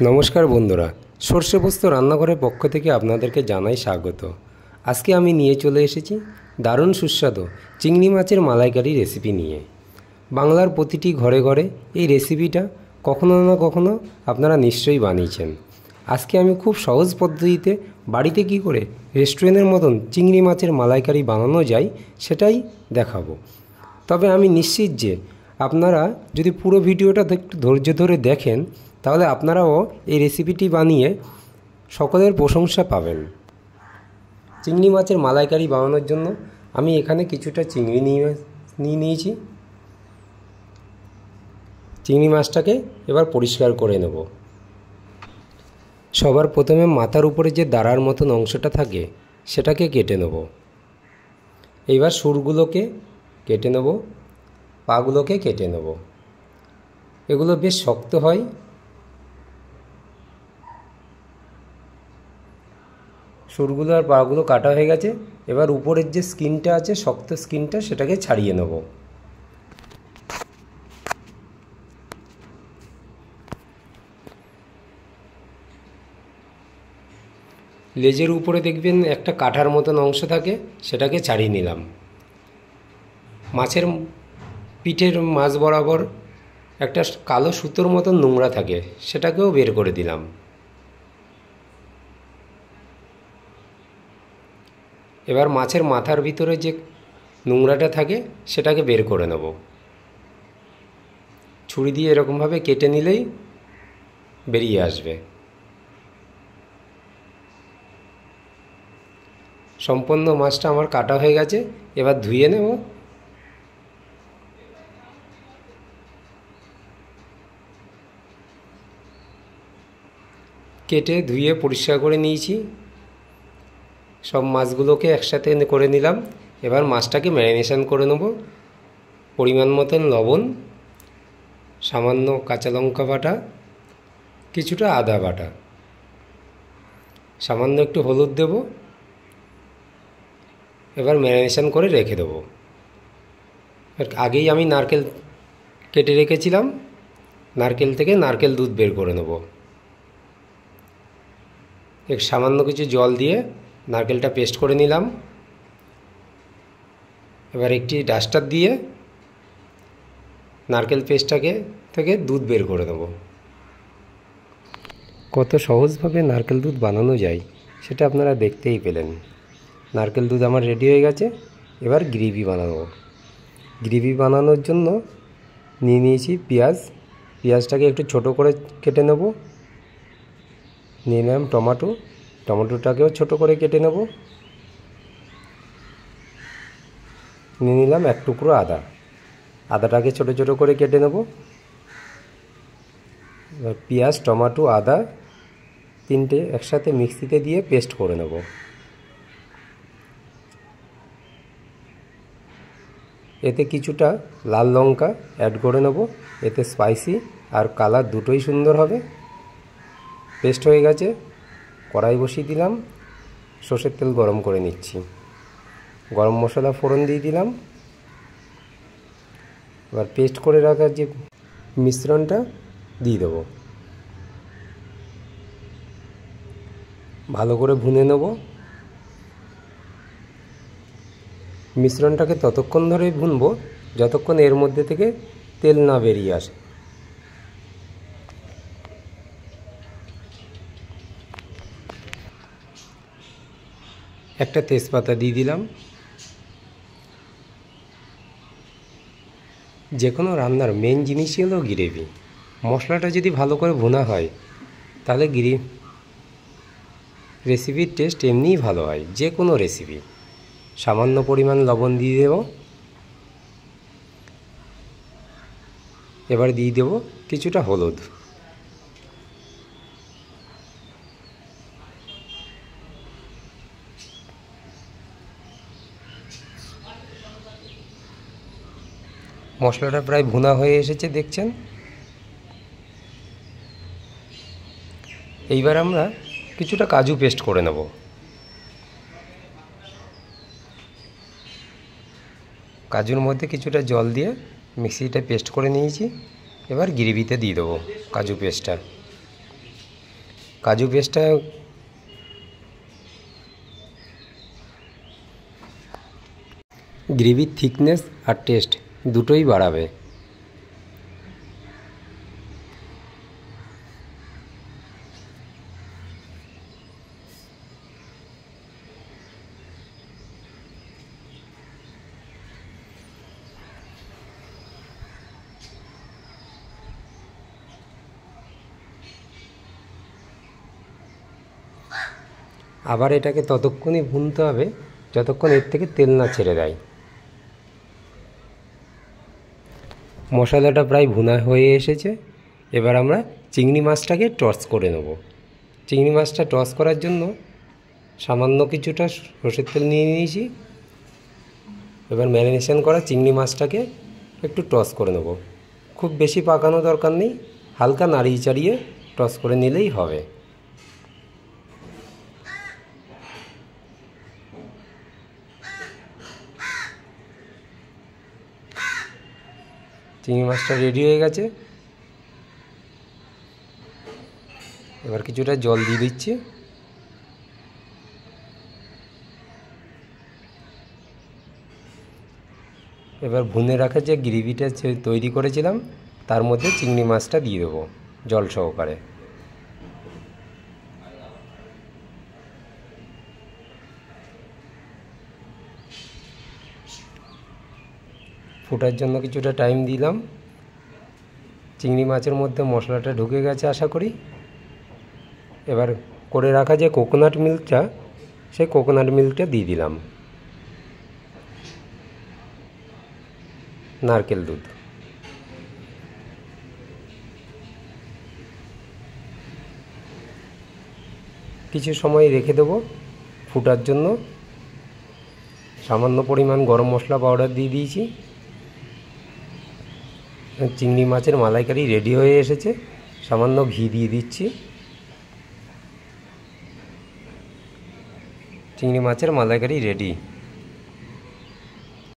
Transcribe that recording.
नमस्कार बंधुरा सर्षे पोस्त रान्नाघरेर पक्ष थेके आपनादेरके जानाई स्वागत। आज के आमी निये चले एसेछि दारुण सुस्वादु चिंगड़ी माछेर मालाइकारी रेसिपि निये। बांगलार प्रतिटी घरे घरे एई रेसिपिटा कखनो ना कखनो आपनारा निश्चयई बानिয়েছেন। आज के आमी खूब सहज पद्धतिते बाड़ीते कि करे रेस्टुरेंटेर मतन चिंगड़ी माछेर मालाइकारी बानानो जाय सेटाई देखाबो। तबे आमी निश्चित जे आपनारा यदि पुरो भिडियोटा एकटु धैर्य धरे देखें ताहले आपनाराओ এই রেসিপিটি বানিয়ে সকলের প্রশংসা পাবেন। চিংড়ি মাছের মালাইকারি বানানোর জন্য আমি এখানে কিছুটা চিংড়ি নিয়েছি। চিংড়ি মাছটাকে এবার পরিষ্কার করে নেব। সবার প্রথমে মাথার উপরে যে দাঁড়ার মতন অংশটা থাকে সেটাকে কেটে নেব। এবার সুরগুলোকে কেটে নেব, পাগুলোকে কেটে নেব। এগুলো বেশ শক্ত হয়। সুরগুলো আর পাগুলো কাটা হয়ে গেছে। এবার উপরের যে স্কিনটা আছে শক্ত স্কিনটা সেটাকে ছাড়িয়ে নেব। লেজের উপরে দেখবেন একটা কাটার মতন অংশ থাকে, সেটাকে ছাড়িয়ে নিলাম। মাছের পিঠের মাছ বরাবর একটা কালো সুতোর মতন নোংরা থাকে, সেটাকেও বের করে দিলাম। এবার মাছের মাথার ভিতরে যে নোংরাটা থাকে সেটাকে বের করে নেব। ছুরি দিয়ে এরকমভাবে কেটে নিলেই বেরিয়ে আসবে। সম্পূর্ণ মাছটা আমার কাটা হয়ে গেছে। এবার ধুয়ে নেব। কেটে ধুয়ে পরিষ্কার করে নিয়েছি। সব মাছগুলোকে একসাথে করে নিলাম। এবার মাছটাকে ম্যারিনেশন করে নেব। পরিমাণ মতন লবণ, সামান্য কাঁচা লঙ্কা বাটা, কিছুটা আদা বাটা, সামান্য একটু হলুদ দেব। এবার ম্যারিনেশন করে রেখে দেব। আগেই আমি নারকেল কেটে রেখেছিলাম, নারকেল থেকে নারকেল দুধ বের করে নেব। এক সামান্য কিছু জল দিয়ে নারকেলটা পেস্ট করে নিলাম। এবার একটি ডাস্টার দিয়ে নারকেল পেস্টটাকে থেকে দুধ বের করে দেব। কত সহজভাবে নারকেল দুধ বানানো যায় সেটা আপনারা দেখতেই পেলেন। নারকেল দুধ আমার রেডি হয়ে গেছে। এবার গ্রেভি বানাবো। গ্রেভি বানানোর জন্য নিয়ে নিয়েছি পেঁয়াজ। পেঁয়াজটাকে একটু ছোট করে কেটে নেব। নিয়ে নিলাম টমেটো, টমেটোটাকেও ছোট করে কেটে নেব। নিয়ে নিলাম এক টুকরো আদা, আদাটাকে ছোট ছোট করে কেটে নেব। এবার পেঁয়াজ, টমেটো, আদা তিনটে একসাথে মিক্সিতে দিয়ে পেস্ট করে নেব। এতে কিছুটা লাল লঙ্কা অ্যাড করে নেব। এতে স্পাইসি আর কালার দুটোই সুন্দর হবে। পেস্ট হয়ে গেছে। কড়াই বসিয়ে দিলাম। সরষের তেল গরম করে নিচ্ছি। গরম মশলা ফোড়ন দিয়ে দিলাম। এবার পেস্ট করে রাখা যে মিশ্রণটা দিয়ে দেবো। ভালো করে ভুনে নেব। মিশ্রণটাকে ততক্ষণ ধরে ভুনবো যতক্ষণ এর মধ্যে থেকে তেল না বেরিয়ে আসে। একটা তেজপাতা দিয়ে দিলাম। যে কোনো রান্নার মেন জিনিসই হলো গ্রেভি। মশলাটা যদি ভালো করে ভুনা হয় তাহলে রেসিপির টেস্ট এমনিই ভালো হয়, যে কোনো রেসিপি। সামান্য পরিমাণ লবণ দিয়ে দেব। এবার দিয়ে দেব কিছুটা হলুদ। মশলাটা প্রায় ভুনা হয়ে এসেছে দেখছেন। এইবার আমরা কিছুটা কাজু পেস্ট করে নেব। কাজুর মধ্যে কিছুটা জল দিয়ে মিক্সিটা পেস্ট করে নিয়েছি। এবার গ্রেভিতে দিয়ে দেবো কাজু পেস্টটা। কাজু পেস্টটা গ্রেভির থিকনেস আর টেস্ট দুটোই বাড়াবে। আবার এটাকে ততক্ষণই ভুনতে হবে যতক্ষণ এর থেকে তেল না ছেড়ে দেয়। মশলাটা প্রায় ভুনা হয়ে এসেছে। এবার আমরা চিংড়ি মাছটাকে টস করে নেব। চিংড়ি মাছটা টস করার জন্য সামান্য কিছুটা সরষের তেল নিয়ে নিয়েছি। এবার ম্যারিনেশন করা চিংড়ি মাছটাকে একটু টস করে নেব। খুব বেশি পাকানো দরকার নেই, হালকা নাড়িয়ে চাড়িয়ে টস করে নিলেই হবে। চিংড়ি মাছটা রেডি হয়ে গেছে। এবার কিছুটা জল দিয়ে দিচ্ছি। এবার ভুনে রাখা যে গ্রেভিটা তৈরি করেছিলাম তার মধ্যে চিংড়ি মাছটা দিয়ে দেবো জল সহকারে। ফোটার জন্য কিছুটা টাইম দিলাম। চিংড়ি মাছের মধ্যে মশলাটা ঢুকে গেছে আশা করি। এবার করে রাখা যে কোকোনাট মিল্কটা, সেই কোকোনাট মিল্কটা দিয়ে দিলাম। নারকেল দুধ, কিছু সময় রেখে দেবো ফোটার জন্য। সামান্য পরিমাণ গরম মশলা পাউডার দিয়ে দিয়েছি। চিংড়ি মাছের মালাইকারি রেডি হয়ে এসেছে। সামান্য ঘি দিয়ে দিচ্ছি। চিংড়ি মাছের মালাইকারি রেডি।